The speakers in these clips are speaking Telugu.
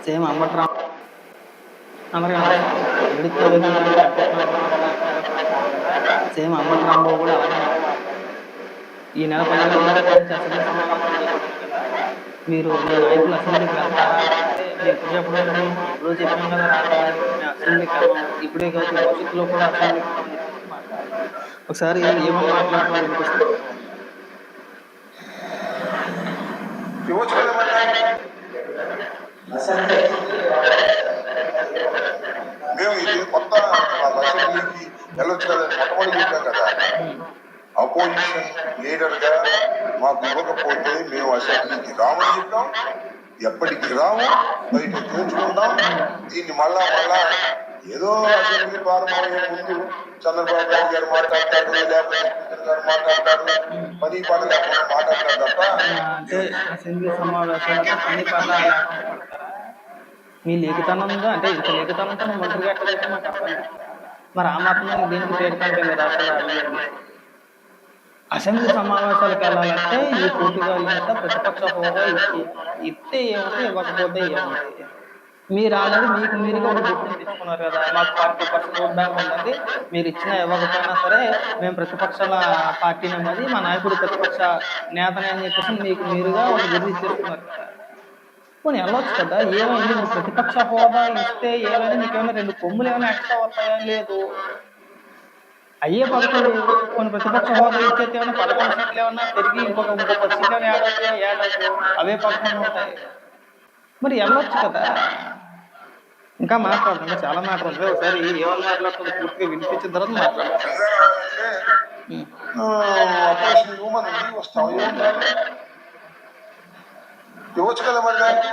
సేమ్ అంబటి రామ్ అందరికీ సేమ్ అంబటి రాంబాబు కూడా అలాగే ఈ నెల 15 మీరు మీ నాయకులు అసెంబ్లీకి వెళ్తారా అంటే మేము ఎప్పుడు చెప్పడం ఏంటి ఎప్పుడో చెప్పాం కదా రావడానికి మేము అసెంబ్లీకి వెళ్ళాం ఇప్పుడే కాదు భవిష్యత్తులో కూడా అసెంబ్లీకి వెళ్ళమని చెప్పేసి మాట్లాడారు. ఒకసారి ఏమని మాట్లాడుతున్నారు వినిపిస్తుంది. మేము ఇది కొత్త అసెంబ్లీకి వెళ్ళొచ్చు కదా మొట్టమొదటి చెప్పాం కదా. అపోజిషన్ లీడర్ గా మాకు ఇవ్వకపోతే మేము అసెంబ్లీకి రామని చెప్పాం. ఎప్పటికి రాము, బయట తేల్చుకుంటాం. దీన్ని మళ్ళా ఏదో అసెంబ్లీ ప్రారంభమయ్యే ముందు చంద్రబాబు నాయుడు గారు మాట్లాడతారు, లేకపోతే స్పీకర్ గారు మాట్లాడతారు, పని పాట లేకుండా మాట్లాడతారు తప్ప అంటే అసెంబ్లీ సమావేశాలకు పని పాట మీ లేఖితనం ఉందా అంటే ఇంత లేఖితనంతో మంత్రిగా ఎట్లా మాకు అర్థం. మరి ఆ మాత్రం దేనికి పేరుకంటే మీరు అసలు అసెంబ్లీ సమావేశాలకు వెళ్ళాలంటే ఈ పోటీగా ప్రతిపక్ష హోదా ఇస్తే ఏమిటి ఇవ్వకపోతే ఏమిటి. మీరు ఆల్రెడీ మీకు మీరుగా ఒక గుర్తింపు తెచ్చుకున్నారు కదా, మాకు 40% ఓట్ బ్యాంక్ ఉంటుంది, మీరు ఇచ్చినా ఇవ్వకపోయినా సరే మేము ప్రతిపక్షాల పార్టీని అన్నది మా నాయకుడు ప్రతిపక్ష నేతనే అని చెప్పేసి మీకు మీరుగా ఒక గుర్తు తెచ్చుకున్నారు కదా. పోనీ వెళ్ళొచ్చు కదా, ఏమైంది మీరు ప్రతిపక్ష హోదా ఇస్తే ఏమైనా మీకు ఏమైనా 2 కొమ్ములు ఏమైనా ఎక్స్ట్రా వస్తాయా? లేదు, అయ్యే పథకాలు కొన్ని ప్రతిపక్ష హోదా ఇచ్చేది ఏమైనా 11 సీట్లు ఏమన్నా పెరిగి ఇంకొక 10 సీట్లు ఏడాది అవే పథకాలు ఉంటాయి. మరి వెళ్ళొచ్చు కదా. ఇంకా మాట్లాడుతుంది, చాలా మాట్లాడుతుంది. ఒకసారి ఏమని మాట్లాడుతుంది పూర్తిగా వినిపించిన తర్వాత మాట్లాడుతుంది. ఇవ్వచ్చు కదా మరి దానికి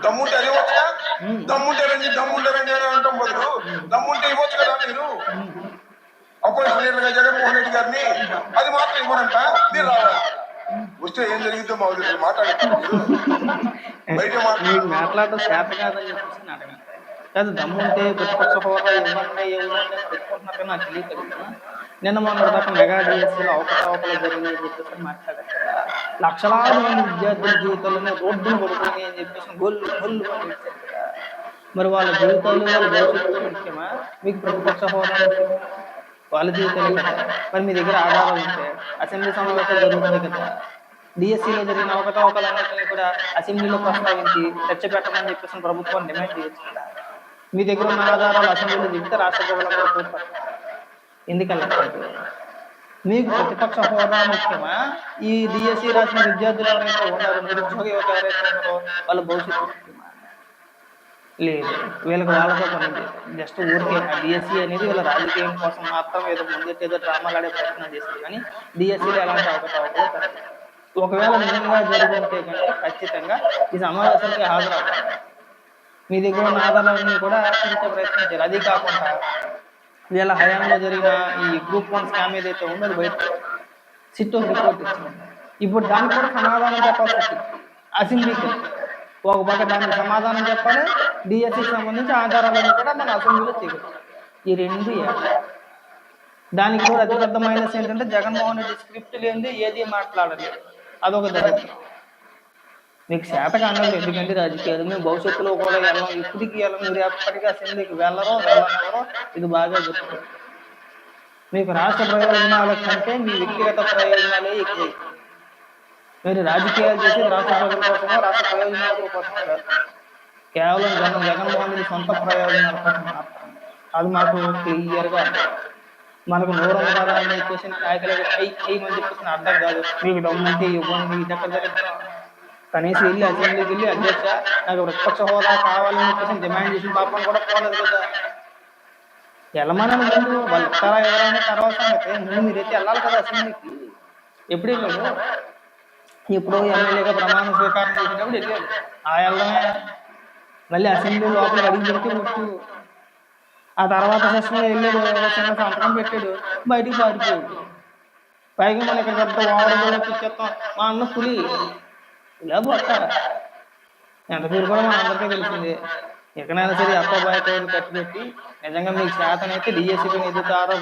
దమ్ముంటే అది ఇవ్వచ్చుగా. దమ్ముంటారండి అని అంటాం బదులు దమ్ముంటే ఇవ్వచ్చు కదా. మీరు అపోజిషన్ లీడర్గా జగన్మోహన్ రెడ్డి గారిని అది మాత్రం ఇవ్వనంట, మీరు రావాలి. వస్తే ఏం జరిగిందో మాకు మాట్లాడటం చేత కాదని చెప్పేసి అడగండి. కాదు దమ్ముంటే ప్రతిపక్ష హోదా ఇవ్వండి ఏముందంటే పెట్టుకుంటున్నారు కానీ నాకు తెలియదు కదా. నిన్న మొన్న దాకా మెగా డిఎస్సీలో అవకతవకలు జరిగినాయని చెప్పేసి మాట్లాడారు. లక్షలాది మంది విద్యార్థుల జీవితాల్లోనే రోడ్డును పడుతుంది అని చెప్పేసి గొల్లు అని. మరి వాళ్ళ జీవితాలు వాళ్ళ భవిష్యత్తు ముఖ్యమా, మీకు ప్రతిపక్ష హోదా వాళ్ళ జీవితాలు కదా. మరి మీ దగ్గర ఆధారాలు ఉంటే అసెంబ్లీ సమావేశాలు జరుగుతుంది కదా, డిఎస్సీలో జరిగిన అవకతవకలన్నింటినీ కూడా అసెంబ్లీలో ప్రస్తావించి చర్చ పెట్టమని చెప్పేసి ప్రభుత్వాన్ని డిమాండ్ చేయొచ్చు కదా. మీ దగ్గర ఉన్న ఆధారాలు అసెంబ్లీలో చెబితే రాష్ట్ర ప్రభుత్వం కోరుతారు. ఎందుకల్లా మీకు ప్రతిపక్ష హోదా ముఖ్యమా, ఈ డిఎస్సీ రాసిన విద్యార్థులు ఎవరైతే ఉన్నారో, నిరుద్యోగ యువత ఎవరైతే ఉన్నారో వాళ్ళ భవిష్యత్తు ముఖ్యమా? లేదు, వీళ్ళకి వాళ్ళతో పని జస్ట్ ఊరికే డిఎస్సీ అనేది వీళ్ళ రాజకీయం కోసం మాత్రం ఏదో ముందెట్టేదో డ్రామాలు ఆడే ప్రయత్నం చేస్తారు. కానీ డిఎస్సీలో ఎలాంటి అవకతవకలు ఒకవేళ నిజంగా జరుగుతుంటే కనుక ఖచ్చితంగా ఈ సమావేశానికి హాజరవ్వాలి. మీ దగ్గర ఉన్న ఆధారాలన్నీ కూడా చూపించే ప్రయత్నం చేయాలి. అది కాకుండా వీళ్ళ హయాంలో జరిగిన ఈ గ్రూప్ 1 స్కామ్ ఏదైతే ఉందో అది బయట సిట్ రిపోర్ట్ ఇచ్చింది. ఇప్పుడు దానికి కూడా సమాధానం చెప్పాల్సి వచ్చింది అసెంబ్లీకి. ఒక పక్క దానికి సమాధానం చెప్పాలి, డిఎస్సికి సంబంధించి ఆధారాలను కూడా మన అసెంబ్లీలో చేయగలం. ఈ రెండు దానికి కూడా అతిపెద్ద మైనస్ ఏంటంటే జగన్మోహన్ రెడ్డి స్క్రిప్ట్ లేనిది ఏది మాట్లాడలేదు. అదొక దరిద్రం. మీకు శాతగా అన్నది ఎందుకంటే రాజకీయాలు మేము భవిష్యత్తులో కూడా వెళ్ళం, ఇప్పటికీ వెళ్ళం. మీరు ఎప్పటికీ అసెంబ్లీకి వెళ్ళనెవరో ఇది బాగా చెప్తారు. మీకు రాష్ట్ర ప్రయోజనాల కంటే మీ వ్యక్తిగత ప్రయోజనాలే ఎక్కువ. మీరు రాజకీయాలు చేసి రాష్ట్ర ప్రజల కోసమో రాష్ట్ర ప్రయోజనాల కోసమో వెళ్తారు. కేవలం జగన్మోహన్ రెడ్డి సొంత ప్రయోజనాల కోసం మాత్రం. అది మాకు క్లియర్గా మనకు నోరం కదా అని చెప్పేసి నాయకులు మంది చెప్పేసి అర్థం కాదు. మీకు డబ్బుంటే ఇవ్వండి, ఇది ఎక్కడ జరుగుతుందో కనీసం వెళ్ళి అసెంబ్లీకి వెళ్ళి అధ్యక్ష నాకు ప్రతిపక్ష హోదా కావాలని చెప్పేసి డిమాండ్ చేసిన పాపం కూడా పోలేదు కదా. వెళ్ళమని ముందు వాళ్ళు ఇస్తారా ఎవరైనా తర్వాత ముందు మీరైతే వెళ్ళాలి కదా అసెంబ్లీకి. ఎప్పుడు వెళ్ళాడు? ఇప్పుడు ఎమ్మెల్యేగా ప్రమాణ స్వీకారం చేసినప్పుడు వెళ్ళాడు. ఆ వెళ్ళడమే మళ్ళీ అసెంబ్లీ లోపలికి అడిగి పెడితే ముట్టు. ఆ తర్వాత సెషన్లో వెళ్ళాడు, చిన్న సంతకం పెట్టాడు, బయటికి పారిపోయాడు. పైగా మన ఇక్కడ పెద్ద ఓవర్ ఇచ్చేస్తాం మా అన్న పులి ఇలా పోతారా. ఎంత పేరు కూడా మన అందరికీ తెలిసింది. ఎక్కడైనా సరే అప్పబాయ్ కట్టి పెట్టి నిజంగా మీకు శాతం అయితే డిఎస్సీపీని ఎదుగుతారో